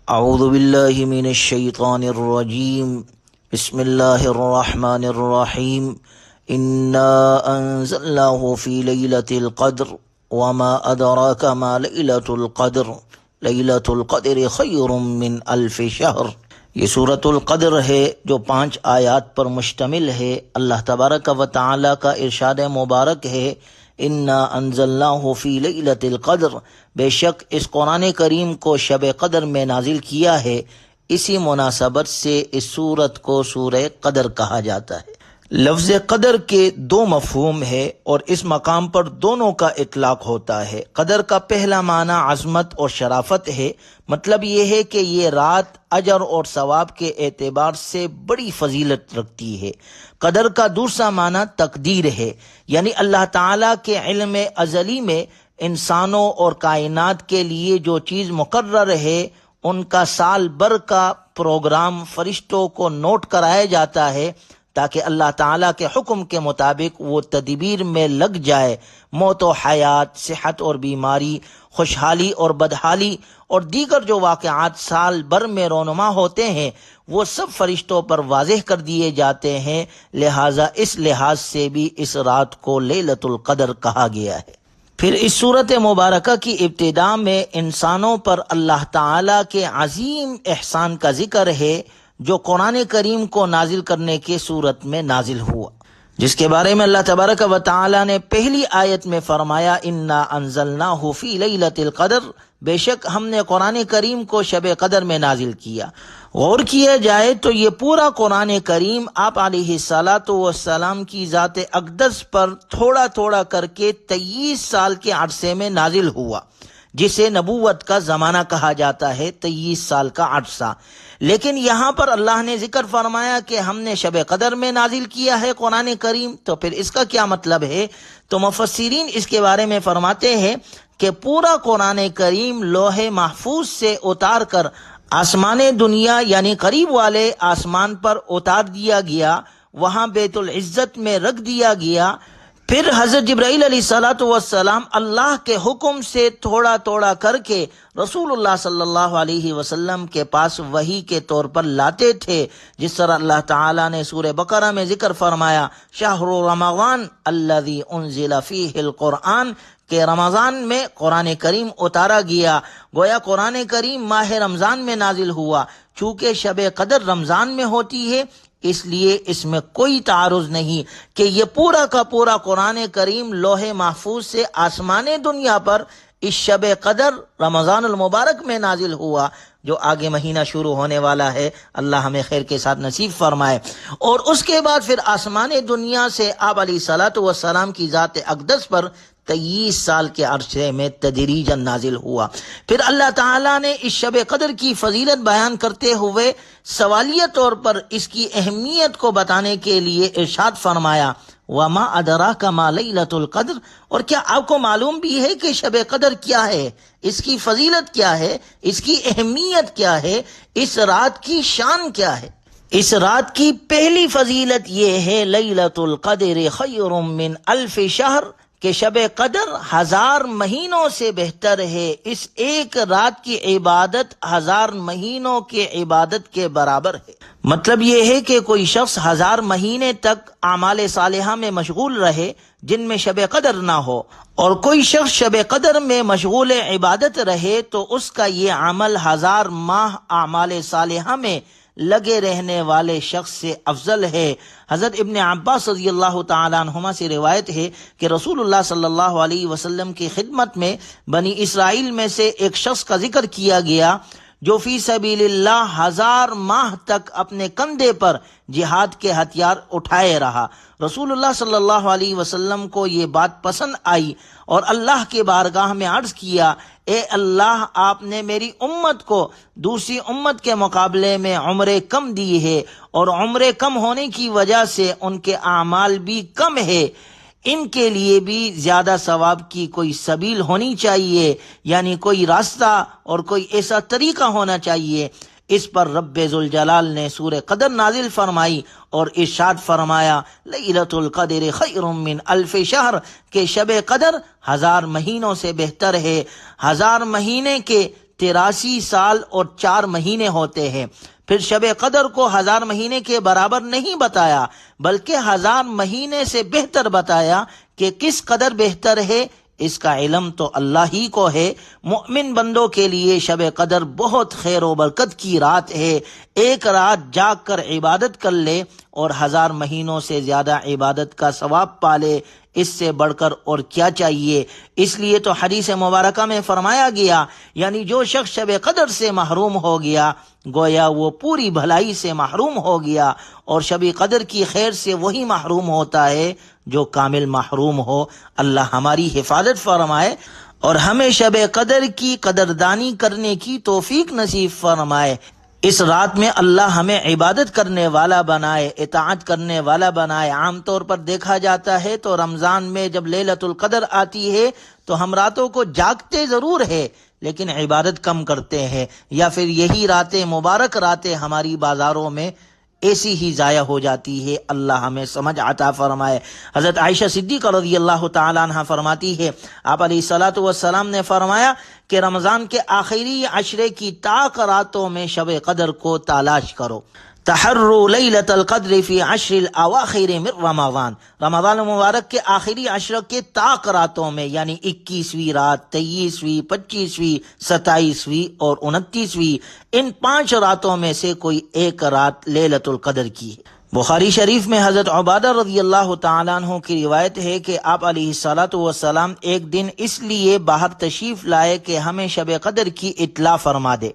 اعوذ باللہ من الشیطان الرجیم بسم اللہ الرحمن الرحیم انا انزلناہ فی لیلۃ القدر وما ادراک ما لیلۃ القدر لیلۃ القدر خیر من الف شہر۔ یہ سورۃ القدر ہے جو 5 آیات پر مشتمل ہے۔ اللہ تبارک و تعالی کا ارشاد مبارک ہے انا انزلناہ فی لیلۃ القدر، بے شک اس قرآن کریم کو شب قدر میں نازل کیا ہے۔ اسی مناسبت سے اس سورت کو سورہ قدر کہا جاتا ہے۔ لفظ قدر کے 2 مفہوم ہے اور اس مقام پر دونوں کا اطلاق ہوتا ہے۔ قدر کا پہلا معنی عظمت اور شرافت ہے، مطلب یہ ہے کہ یہ رات اجر اور ثواب کے اعتبار سے بڑی فضیلت رکھتی ہے۔ قدر کا دوسرا معنی تقدیر ہے، یعنی اللہ تعالیٰ کے علم ازلی میں انسانوں اور کائنات کے لیے جو چیز مقرر ہے ان کا سال بھر کا پروگرام فرشتوں کو نوٹ کرایا جاتا ہے تاکہ اللہ تعالیٰ کے حکم کے مطابق وہ تدبیر میں لگ جائے۔ موت و حیات، صحت اور بیماری، خوشحالی اور بدحالی اور دیگر جو واقعات سال بھر میں رونما ہوتے ہیں وہ سب فرشتوں پر واضح کر دیے جاتے ہیں، لہٰذا اس لحاظ سے بھی اس رات کو لیلۃ القدر کہا گیا ہے۔ پھر اس سورت مبارکہ کی ابتدا میں انسانوں پر اللہ تعالیٰ کے عظیم احسان کا ذکر ہے جو قرآن کریم کو نازل کرنے کے صورت میں نازل ہوا، جس کے بارے میں اللہ تبارک و تعالی نے پہلی آیت میں فرمایا انا انزلناہ فی لیلۃ القدر، بے شک ہم نے قرآن کریم کو شب قدر میں نازل کیا۔ غور کیا جائے تو یہ پورا قرآن کریم آپ علیہ الصلاۃ والسلام کی ذات اقدس پر تھوڑا تھوڑا کر کے 23 سال کے عرصے میں نازل ہوا، جسے نبوت کا زمانہ کہا جاتا ہے، 23 سال کا عرصہ۔ لیکن یہاں پر اللہ نے ذکر فرمایا کہ ہم نے شب قدر میں نازل کیا ہے قرآن کریم، تو پھر اس کا کیا مطلب ہے؟ تو مفسرین اس کے بارے میں فرماتے ہیں کہ پورا قرآن کریم لوح محفوظ سے اتار کر آسمان دنیا یعنی قریب والے آسمان پر اتار دیا گیا، وہاں بیت العزت میں رکھ دیا گیا۔ پھر حضرت جبرائیل علیہ الصلاۃ والسلام اللہ کے حکم سے تھوڑا تھوڑا کر کے رسول اللہ صلی اللہ علیہ وسلم کے پاس وحی کے طور پر لاتے تھے، جس طرح اللہ تعالیٰ نے سورہ بقرہ میں ذکر فرمایا شہر رمضان الذی انزل فیہ القرآن، کہ رمضان میں قرآن کریم اتارا گیا، گویا قرآن کریم ماہ رمضان میں نازل ہوا۔ چونکہ شب قدر رمضان میں ہوتی ہے اس لیے اس میں کوئی تعارض نہیں کہ یہ پورا کا پورا قرآن کریم لوح محفوظ سے آسمان دنیا پر اس شب قدر رمضان المبارک میں نازل ہوا، جو آگے مہینہ شروع ہونے والا ہے، اللہ ہمیں خیر کے ساتھ نصیب فرمائے۔ اور اس کے بعد پھر آسمان دنیا سے آپ علیہ الصلاۃ والسلام کی ذات اقدس پر 23 سال کے عرصے میں تدریجاً نازل ہوا۔ پھر اللہ تعالیٰ نے اس شب قدر کی فضیلت بیان کرتے ہوئے سوالیہ طور پر اس کی اہمیت کو بتانے کے لیے ارشاد فرمایا وما ادراک ما لیلۃ القدر، اور کیا آپ کو معلوم بھی ہے کہ شب قدر کیا ہے، اس کی فضیلت کیا ہے، اس کی اہمیت کیا ہے، اس رات کی شان کیا ہے؟ اس رات کی پہلی فضیلت یہ ہے لیلۃ القدر خیر من الف شہر، کہ شب قدر 1000 مہینوں سے بہتر ہے۔ اس ایک رات کی عبادت 1000 مہینوں کے عبادت کے برابر ہے۔ مطلب یہ ہے کہ کوئی شخص 1000 مہینے تک اعمال صالحہ میں مشغول رہے جن میں شب قدر نہ ہو، اور کوئی شخص شب قدر میں مشغول عبادت رہے تو اس کا یہ عمل 1000 ماہ اعمال صالحہ میں لگے رہنے والے شخص سے افضل ہے۔ حضرت ابن عباس رضی اللہ تعالیٰ عنہما سے روایت ہے کہ رسول اللہ صلی اللہ علیہ وسلم کی خدمت میں بنی اسرائیل میں سے ایک شخص کا ذکر کیا گیا جو فی سبیل اللہ 1000 ماہ تک اپنے کندھے پر جہاد کے ہتھیار اٹھائے رہا۔ رسول اللہ صلی اللہ علیہ وسلم کو یہ بات پسند آئی اور اللہ کے بارگاہ میں عرض کیا اے اللہ، آپ نے میری امت کو دوسری امت کے مقابلے میں عمریں کم دی ہے، اور عمریں کم ہونے کی وجہ سے ان کے اعمال بھی کم ہے، ان کے لیے بھی زیادہ ثواب کی کوئی سبیل ہونی چاہیے، یعنی کوئی راستہ اور کوئی ایسا طریقہ ہونا چاہیے۔ اس پر رب ذوالجلال نے سورہ قدر نازل فرمائی اور ارشاد فرمایا لیلۃ القدر خیر من الف شہر، کہ شب قدر 1000 مہینوں سے بہتر ہے۔ 1000 مہینے کے 83 سال اور 4 مہینے ہوتے ہیں۔ پھر شب قدر کو 1000 مہینے کے برابر نہیں بتایا، بلکہ 1000 مہینے سے بہتر بتایا۔ کہ کس قدر بہتر ہے اس کا علم تو اللہ ہی کو ہے۔ مومن بندوں کے لیے شب قدر بہت خیر و برکت کی رات ہے۔ ایک رات جاگ کر عبادت کر لے اور 1000 مہینوں سے زیادہ عبادت کا ثواب پالے، اس سے بڑھ کر اور کیا چاہیے؟ اس لیے تو حدیث مبارکہ میں فرمایا گیا، یعنی جو شخص شب قدر سے محروم ہو گیا گویا وہ پوری بھلائی سے محروم ہو گیا، اور شب قدر کی خیر سے وہی محروم ہوتا ہے جو کامل محروم ہو۔ اللہ ہماری حفاظت فرمائے اور ہمیں شب قدر کی قدردانی کرنے کی توفیق نصیب فرمائے۔ اس رات میں اللہ ہمیں عبادت کرنے والا بنائے، اطاعت کرنے والا بنائے۔ عام طور پر دیکھا جاتا ہے تو رمضان میں جب لیلۃ القدر آتی ہے تو ہم راتوں کو جاگتے ضرور ہے لیکن عبادت کم کرتے ہیں، یا پھر یہی راتیں مبارک راتیں ہماری بازاروں میں ایسی ہی ضائع ہو جاتی ہے۔ اللہ ہمیں سمجھ عطا فرمائے۔ حضرت عائشہ صدیقہ رضی اللہ تعالی عنہ فرماتی ہے، آپ علیہ الصلوۃ والسلام نے فرمایا کہ رمضان کے آخری عشرے کی طاق راتوں میں شب قدر کو تلاش کرو۔ تحروا لیلۃ القدر فی عشر الاواخر من رمضان، رمضان مبارک کے آخری عشرے کے طاق راتوں میں، یعنی 21ویں رات، 23ویں، 25ویں، 27ویں اور 29ویں، ان 5 راتوں میں سے کوئی ایک رات لیلۃ القدر کی ہے۔ بخاری شریف میں حضرت عبادہ رضی اللہ تعالیٰ عنہ کی روایت ہے کہ آپ علیہ الصلوۃ والسلام ایک دن اس لیے باہر تشریف لائے کہ ہمیں شب قدر کی اطلاع فرما دے،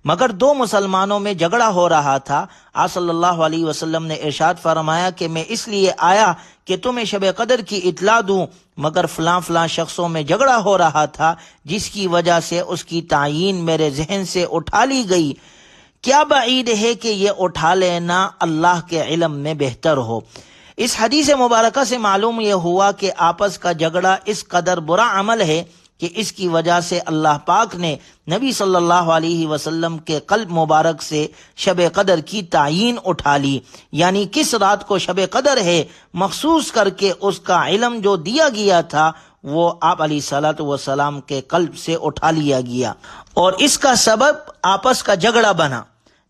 مگر 2 مسلمانوں میں جھگڑا ہو رہا تھا۔ آپ صلی اللہ علیہ وسلم نے ارشاد فرمایا کہ میں اس لیے آیا کہ تمہیں شب قدر کی اطلاع دوں، مگر فلاں شخصوں میں جھگڑا ہو رہا تھا جس کی وجہ سے اس کی تعیین میرے ذہن سے اٹھا لی گئی۔ کیا بعید ہے کہ یہ اٹھا لینا اللہ کے علم میں بہتر ہو۔ اس حدیث مبارکہ سے معلوم یہ ہوا کہ آپس کا جھگڑا اس قدر برا عمل ہے کہ اس کی وجہ سے اللہ پاک نے نبی صلی اللہ علیہ وسلم کے قلب مبارک سے شب قدر کی تعیین اٹھا لی، یعنی کس رات کو شب قدر ہے مخصوص کر کے اس کا علم جو دیا گیا تھا وہ آپ علیہ الصلوۃ والسلام کے قلب سے اٹھا لیا گیا، اور اس کا سبب آپس کا جھگڑا بنا،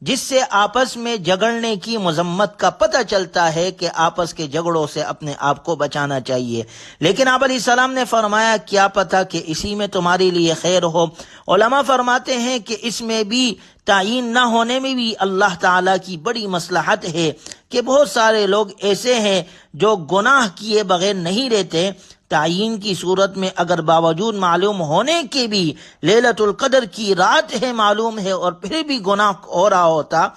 جس سے آپس میں جھگڑنے کی مذمت کا پتہ چلتا ہے کہ آپس کے جھگڑوں سے اپنے آپ کو بچانا چاہیے۔ لیکن آپ علیہ السلام نے فرمایا کیا پتہ کہ اسی میں تمہارے لیے خیر ہو۔ علماء فرماتے ہیں کہ اس میں بھی تعیین نہ ہونے میں بھی اللہ تعالیٰ کی بڑی مصلحت ہے کہ بہت سارے لوگ ایسے ہیں جو گناہ کیے بغیر نہیں رہتے۔ تعیین کی صورت میں اگر باوجود معلوم ہونے کے بھی لیلۃ القدر کی رات ہے معلوم ہے اور پھر بھی گناہ ہو رہا ہوتا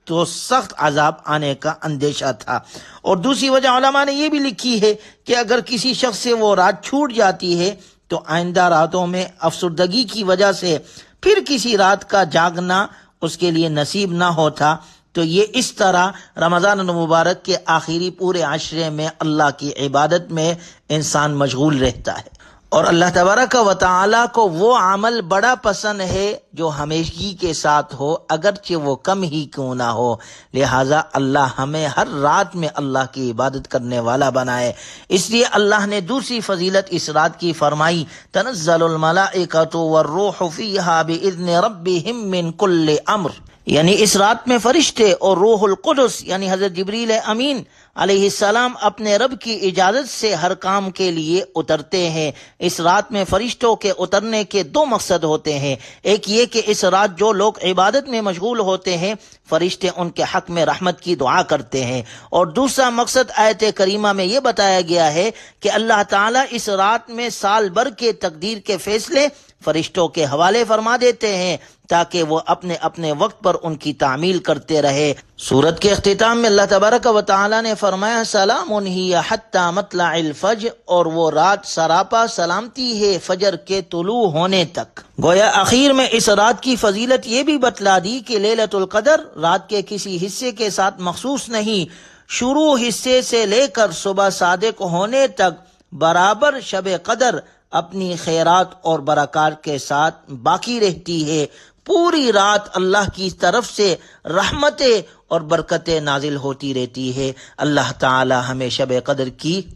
تو سخت عذاب آنے کا اندیشہ تھا۔ اور دوسری وجہ علماء نے یہ بھی لکھی ہے کہ اگر کسی شخص سے وہ رات چھوٹ جاتی ہے تو آئندہ راتوں میں افسردگی کی وجہ سے پھر کسی رات کا جاگنا اس کے لیے نصیب نہ ہوتا، تو یہ اس طرح رمضان المبارک کے آخری پورے عشرے میں اللہ کی عبادت میں انسان مشغول رہتا ہے۔ اور اللہ تبارک و تعالیٰ کو وہ عمل بڑا پسند ہے جو ہمیشگی کے ساتھ ہو، اگرچہ وہ کم ہی کیوں نہ ہو۔ لہٰذا اللہ ہمیں ہر رات میں اللہ کی عبادت کرنے والا بنائے۔ اس لیے اللہ نے دوسری فضیلت اس رات کی فرمائی، تنزل الملائکۃ والروح فیہا باذن ربہم من کل امر، یعنی اس رات میں فرشتے اور روح القدس یعنی حضرت جبریل امین علیہ السلام اپنے رب کی اجازت سے ہر کام کے لیے اترتے ہیں۔ اس رات میں فرشتوں کے اترنے کے 2 مقصد ہوتے ہیں۔ ایک یہ کہ اس رات جو لوگ عبادت میں مشغول ہوتے ہیں فرشتے ان کے حق میں رحمت کی دعا کرتے ہیں، اور دوسرا مقصد آیت کریمہ میں یہ بتایا گیا ہے کہ اللہ تعالیٰ اس رات میں سال بھر کے تقدیر کے فیصلے فرشتوں کے حوالے فرما دیتے ہیں تاکہ وہ اپنے اپنے وقت پر ان کی تعمیل کرتے رہے۔ سورت کے اختتام میں اللہ تبارک و تعالی نے فرمایا سلام ہی حتی مطلع الفجر، اور وہ رات سراپا سلامتی ہے فجر کے طلوع ہونے تک۔ گویا آخر میں اس رات کی فضیلت یہ بھی بتلا دی کہ لیلۃ القدر رات کے کسی حصے کے ساتھ مخصوص نہیں، شروع حصے سے لے کر صبح صادق ہونے تک برابر شب قدر اپنی خیرات اور برکات کے ساتھ باقی رہتی ہے۔ پوری رات اللہ کی طرف سے رحمتیں اور برکتیں نازل ہوتی رہتی ہے۔ اللہ تعالی ہمیں شب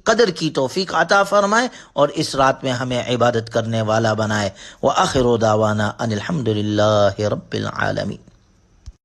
قدر کی توفیق عطا فرمائے اور اس رات میں ہمیں عبادت کرنے والا بنائے۔ وآخر دعوانا ان الحمد للہ رب العالمین۔